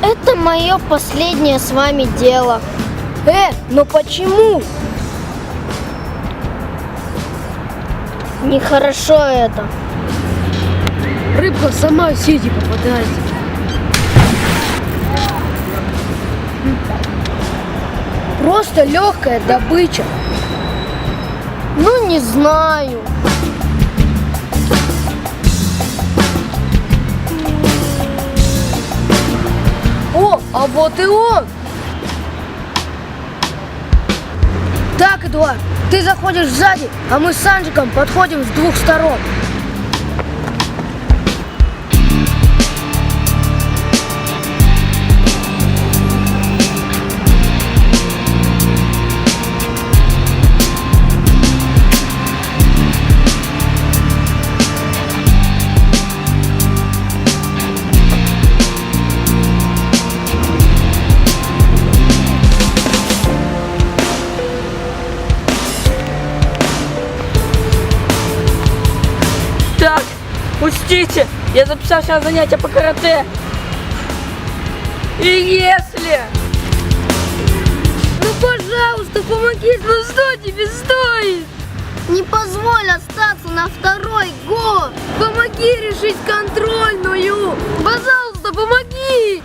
Это мое последнее с вами дело. Но почему? Нехорошо это. Рыбка сама в сети попадает. Просто легкая добыча. Ну, не знаю. О, а вот и он! Так, Эдуард, ты заходишь сзади, а мы с Анжиком подходим с двух сторон. Так, пустите, я записался на занятия по карате. И если... Ну, пожалуйста, помоги, ну что тебе стоит? Не позволь остаться на второй год. Помоги решить контрольную. Пожалуйста, помоги.